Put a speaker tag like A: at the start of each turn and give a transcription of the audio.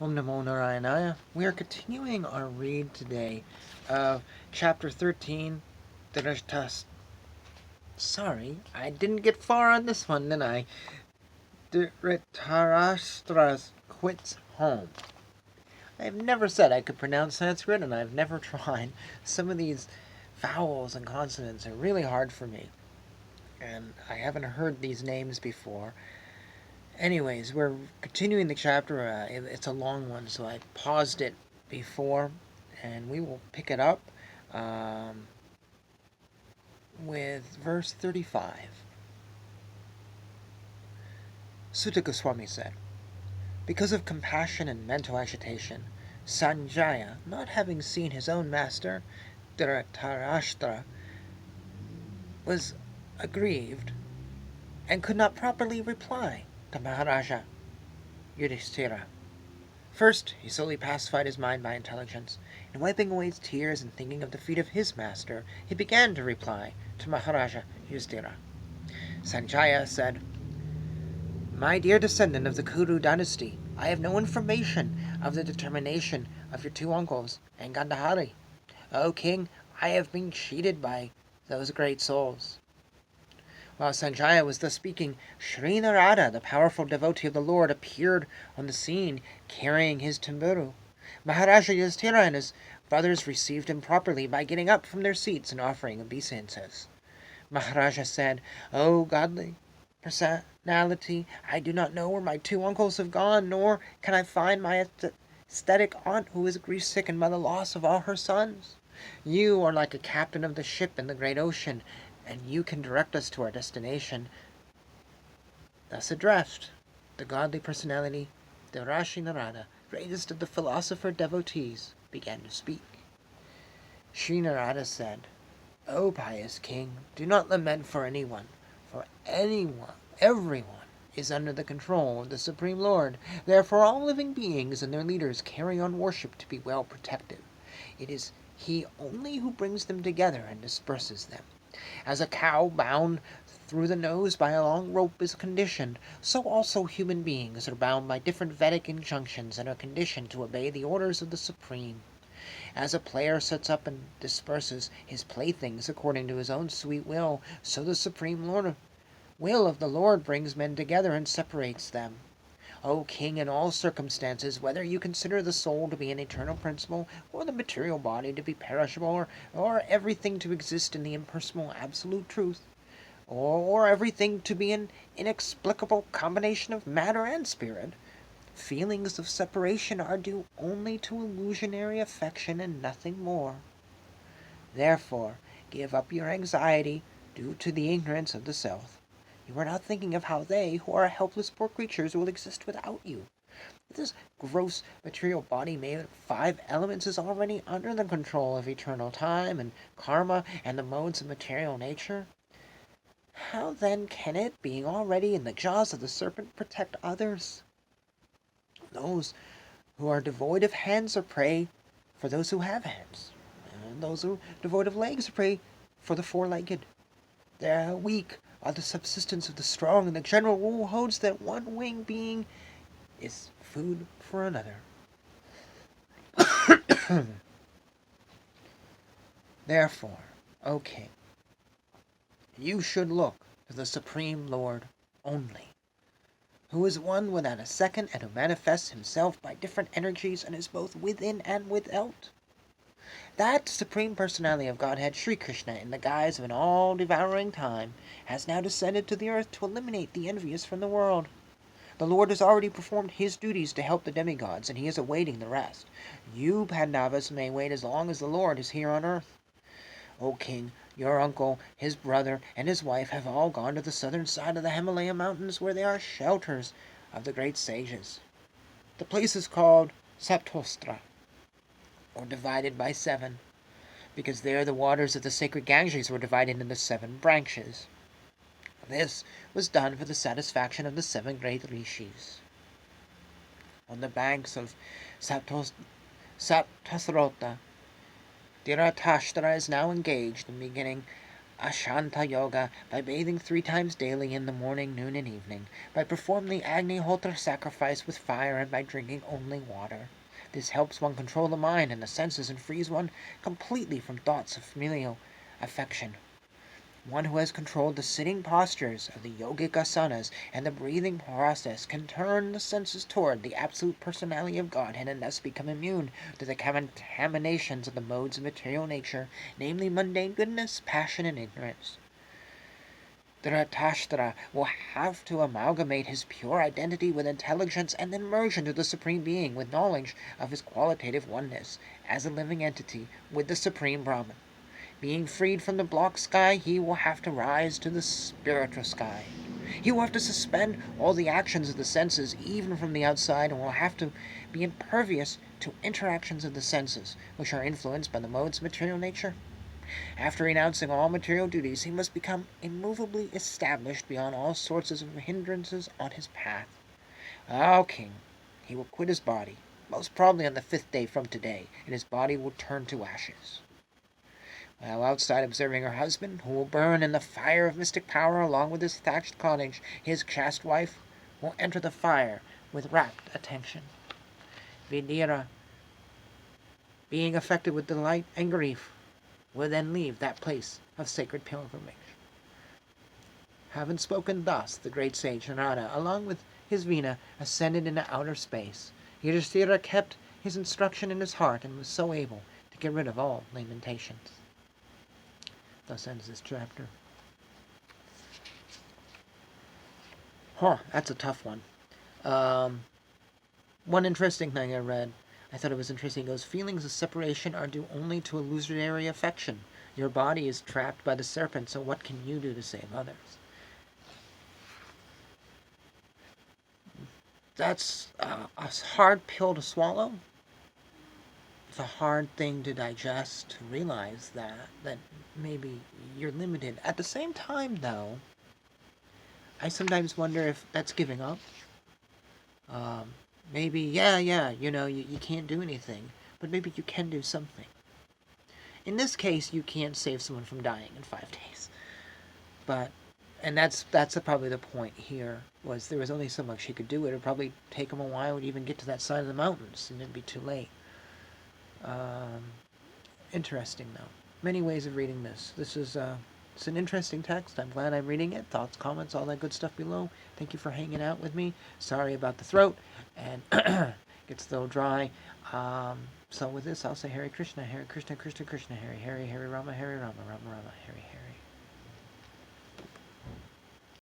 A: Om Namo Narayana. We are continuing our read today of chapter 13, Dhritarashtra. Sorry, I didn't get far on this one, did I? Dhritarashtra quits home. I've never said I could pronounce Sanskrit, and I've never tried. Some of these vowels and consonants are really hard for me, and I haven't heard these names before. Anyways, we're continuing the chapter. It's a long one, so I paused it before, and we will pick it up um, with verse 35. Sutta Goswami said, because of compassion and mental agitation, Sanjaya, not having seen his own master, Dhritarashtra, was aggrieved and could not properly reply to Maharaja Yudhishthira. First, he slowly pacified his mind by intelligence, and wiping away his tears and thinking of the feet of his master, he began to reply to Maharaja Yudhishthira. Sanjaya said, my dear descendant of the Kuru dynasty, I have no information of the determination of your two uncles and Gandhari. O king, I have been cheated by those great souls. While Sanjaya was thus speaking, Sri Narada, the powerful devotee of the Lord, appeared on the scene, carrying his tamburu. Maharaja Yudhishthira and his brothers received him properly by getting up from their seats and offering obeisances. Maharaja said, O godly personality, I do not know where my two uncles have gone, nor can I find my aesthetic aunt who is grief-stricken by the loss of all her sons. You are like a captain of the ship in the great ocean, and you can direct us to our destination. Thus addressed, the godly personality, Devarashi Narada, greatest of the philosopher devotees, began to speak. Sri Narada said, O pious king, do not lament for anyone, everyone is under the control of the Supreme Lord. Therefore all living beings and their leaders carry on worship to be well protected. It is he only who brings them together and disperses them. As a cow bound through the nose by a long rope is conditioned, so also human beings are bound by different Vedic injunctions and are conditioned to obey the orders of the Supreme. As a player sets up and disperses his playthings according to his own sweet will, so the Supreme will of the Lord brings men together and separates them. O king, in all circumstances, whether you consider the soul to be an eternal principle, or the material body to be perishable, or everything to exist in the impersonal absolute truth, or everything to be an inexplicable combination of matter and spirit, feelings of separation are due only to illusionary affection and nothing more. Therefore, give up your anxiety due to the ignorance of the self. You are not thinking of how they, who are helpless poor creatures, will exist without you. This gross material body made of 5 elements is already under the control of eternal time and karma and the modes of material nature. How then can it, being already in the jaws of the serpent, protect others? Those who are devoid of hands are prey for those who have hands, and those who are devoid of legs are prey for the four-legged. The weak are the subsistence of the strong, and the general rule holds that one winged being is food for another. Therefore, O king, you should look to the Supreme Lord only, who is one without a second and who manifests himself by different energies and is both within and without. That Supreme Personality of Godhead, Sri Krishna, in the guise of an all-devouring time, has now descended to the earth to eliminate the envious from the world. The Lord has already performed his duties to help the demigods, and he is awaiting the rest. You, Pandavas, may wait as long as the Lord is here on earth. O king, your uncle, his brother, and his wife have all gone to the southern side of the Himalaya mountains, where there are shelters of the great sages. The place is called Saptostra, or divided by 7, because there the waters of the sacred Ganges were divided into 7 branches. This was done for the satisfaction of the 7 great rishis. On the banks of Saptasrota, Dhritarashtra is now engaged in beginning Ashanta Yoga by bathing 3 times daily in the morning, noon, and evening, by performing the Agnihotra sacrifice with fire, and by drinking only water. This helps one control the mind and the senses and frees one completely from thoughts of familial affection. One who has controlled the sitting postures of the yogic asanas and the breathing process can turn the senses toward the absolute personality of Godhead and thus become immune to the contaminations of the modes of material nature, namely mundane goodness, passion, and ignorance. Dhritarashtra will have to amalgamate his pure identity with intelligence and then merge into the Supreme Being with knowledge of his qualitative oneness as a living entity with the Supreme Brahman. Being freed from the block sky, he will have to rise to the spiritual sky. He will have to suspend all the actions of the senses, even from the outside, and will have to be impervious to interactions of the senses, which are influenced by the modes of material nature. After renouncing all material duties, he must become immovably established beyond all sorts of hindrances on his path. O king, he will quit his body, most probably on the 5th day from today, and his body will turn to ashes. While outside observing her husband, who will burn in the fire of mystic power along with his thatched cottage, his chaste wife will enter the fire with rapt attention. Vidira, being affected with delight and grief, will then leave that place of sacred pilgrimage. Having spoken thus, the great sage Narada, along with his Vina, ascended into outer space. Yudhishthira kept his instruction in his heart and was so able to get rid of all lamentations. Thus ends this chapter. That's a tough one. One interesting thing I read, I thought it was interesting, it goes, feelings of separation are due only to illusory affection. Your body is trapped by the serpent, so what can you do to save others? That's a hard pill to swallow. It's a hard thing to digest, to realize that maybe you're limited. At the same time, though, I sometimes wonder if that's giving up. Maybe, you can't do anything, but maybe you can do something. In this case, you can't save someone from dying in 5 days. And that's probably the point here, was there was only so much he could do. It would probably take him a while to even get to that side of the mountains, and it'd be too late. Interesting, though. Many ways of reading this. It's an interesting text. I'm glad I'm reading it. Thoughts, comments, all that good stuff below. Thank you for hanging out with me. Sorry about the throat, and gets a little dry. So with this, I'll say Hare Krishna, Krishna, Krishna, Hare Hare, Hare Rama, Rama, Rama, Hare Hare.